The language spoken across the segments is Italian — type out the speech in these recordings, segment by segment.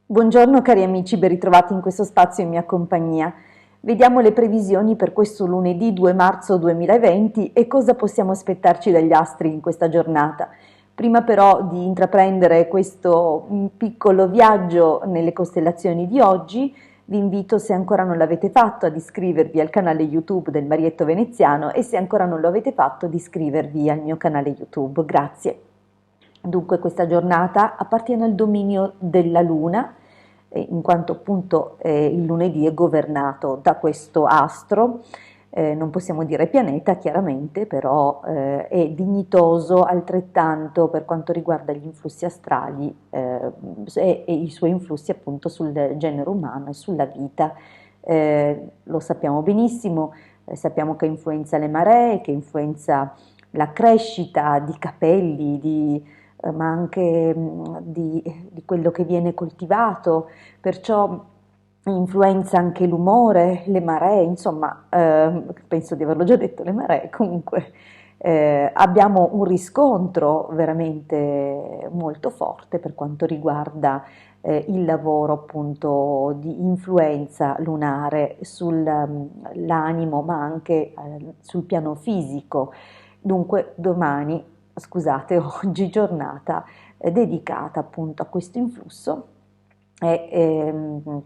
Buongiorno cari amici, ben ritrovati in questo spazio in mia compagnia. Vediamo le previsioni per questo lunedì 2 marzo 2020 e cosa possiamo aspettarci dagli astri in questa giornata. Prima però di intraprendere questo piccolo viaggio nelle costellazioni di oggi, vi invito, se ancora non l'avete fatto, ad iscrivervi al canale YouTube del Marietto Veneziano e se ancora non lo avete fatto, ad iscrivervi al mio canale YouTube. Grazie. Dunque questa giornata appartiene al dominio della Luna, in quanto appunto il lunedì è governato da questo astro, non possiamo dire pianeta chiaramente, però è dignitoso altrettanto per quanto riguarda gli influssi astrali e i suoi influssi appunto sul genere umano e sulla vita. Lo sappiamo benissimo, sappiamo che influenza le maree, che influenza la crescita di capelli, ma anche di quello che viene coltivato, perciò influenza anche l'umore, le maree, insomma, penso di averlo già detto, le maree, comunque abbiamo un riscontro veramente molto forte per quanto riguarda il lavoro appunto di influenza lunare sull'animo, ma anche sul piano fisico. Dunque domani, scusate, oggi giornata dedicata appunto a questo influsso e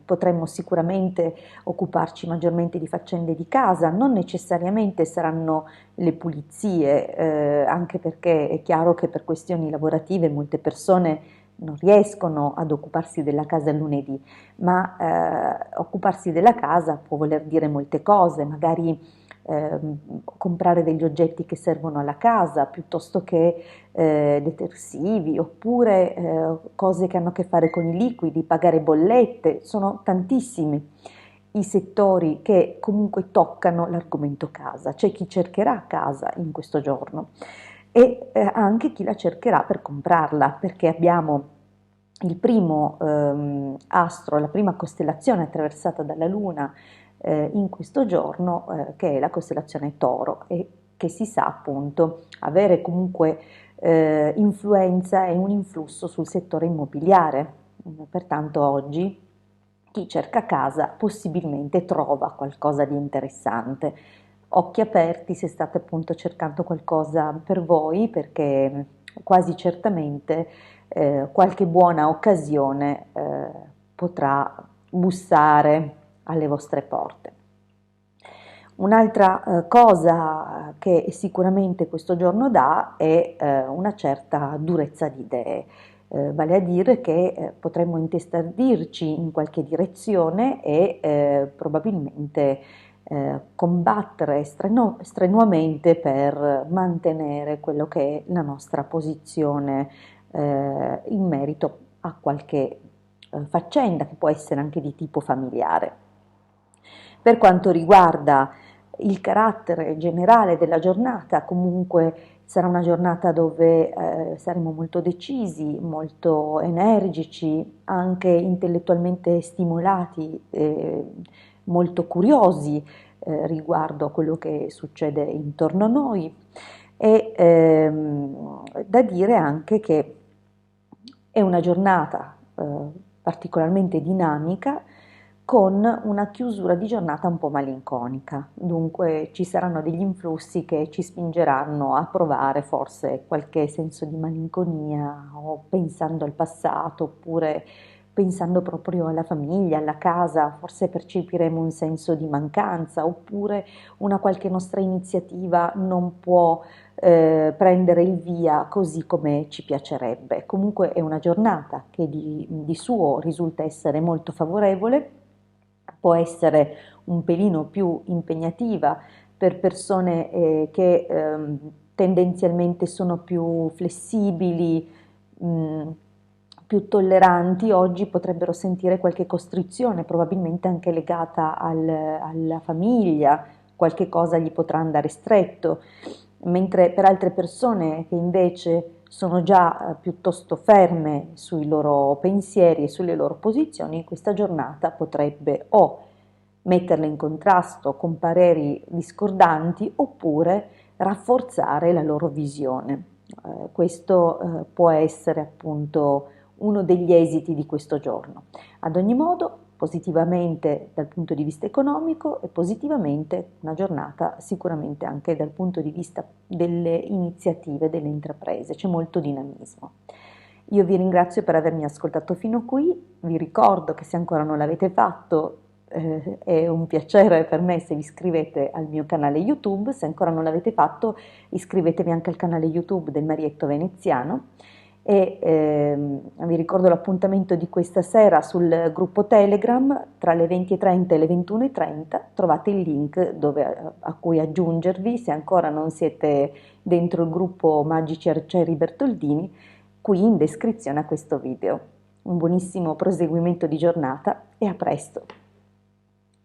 potremmo sicuramente occuparci maggiormente di faccende di casa, non necessariamente saranno le pulizie, anche perché è chiaro che per questioni lavorative molte persone non riescono ad occuparsi della casa il lunedì, ma occuparsi della casa può voler dire molte cose, magari comprare degli oggetti che servono alla casa piuttosto che detersivi oppure cose che hanno a che fare con i liquidi, pagare bollette, sono tantissimi i settori che comunque toccano l'argomento casa, c'è chi cercherà casa in questo giorno e anche chi la cercherà per comprarla, perché abbiamo il primo astro, la prima costellazione attraversata dalla Luna in questo giorno, che è la costellazione Toro e che si sa appunto avere comunque influenza e un influsso sul settore immobiliare. Pertanto oggi chi cerca casa possibilmente trova qualcosa di interessante. Occhi aperti se state appunto cercando qualcosa per voi, perché quasi certamente qualche buona occasione potrà bussare alle vostre porte. Un'altra cosa che sicuramente questo giorno dà è una certa durezza di idee, vale a dire che potremmo intestardirci in qualche direzione e probabilmente combattere strenuamente per mantenere quello che è la nostra posizione in merito a qualche faccenda che può essere anche di tipo familiare. Per quanto riguarda il carattere generale della giornata, comunque sarà una giornata dove saremo molto decisi, molto energici, anche intellettualmente stimolati, molto curiosi riguardo a quello che succede intorno a noi e da dire anche che è una giornata particolarmente dinamica con una chiusura di giornata un po' malinconica, dunque ci saranno degli influssi che ci spingeranno a provare forse qualche senso di malinconia o pensando al passato oppure pensando proprio alla famiglia, alla casa, forse percepiremo un senso di mancanza oppure una qualche nostra iniziativa non può prendere il via così come ci piacerebbe. Comunque è una giornata che di suo risulta essere molto favorevole, può essere un pelino più impegnativa per persone che tendenzialmente sono più flessibili, più tolleranti, oggi potrebbero sentire qualche costrizione, probabilmente anche legata alla famiglia, qualche cosa gli potrà andare stretto, mentre per altre persone che invece sono già piuttosto ferme sui loro pensieri e sulle loro posizioni, questa giornata potrebbe o metterle in contrasto con pareri discordanti oppure rafforzare la loro visione. Questo può essere appunto uno degli esiti di questo giorno. Ad ogni modo, positivamente dal punto di vista economico e positivamente una giornata sicuramente anche dal punto di vista delle iniziative, delle intraprese, c'è molto dinamismo. Io vi ringrazio per avermi ascoltato fino qui, vi ricordo che se ancora non l'avete fatto è un piacere per me se vi iscrivete al mio canale YouTube, se ancora non l'avete fatto iscrivetevi anche al canale YouTube del Marietto Veneziano e vi ricordo l'appuntamento di questa sera sul gruppo Telegram tra le 20:30 e le 21:30, trovate il link a cui aggiungervi se ancora non siete dentro il gruppo Magici Arcieri Bertoldini, qui in descrizione a questo video. Un buonissimo proseguimento di giornata e a presto!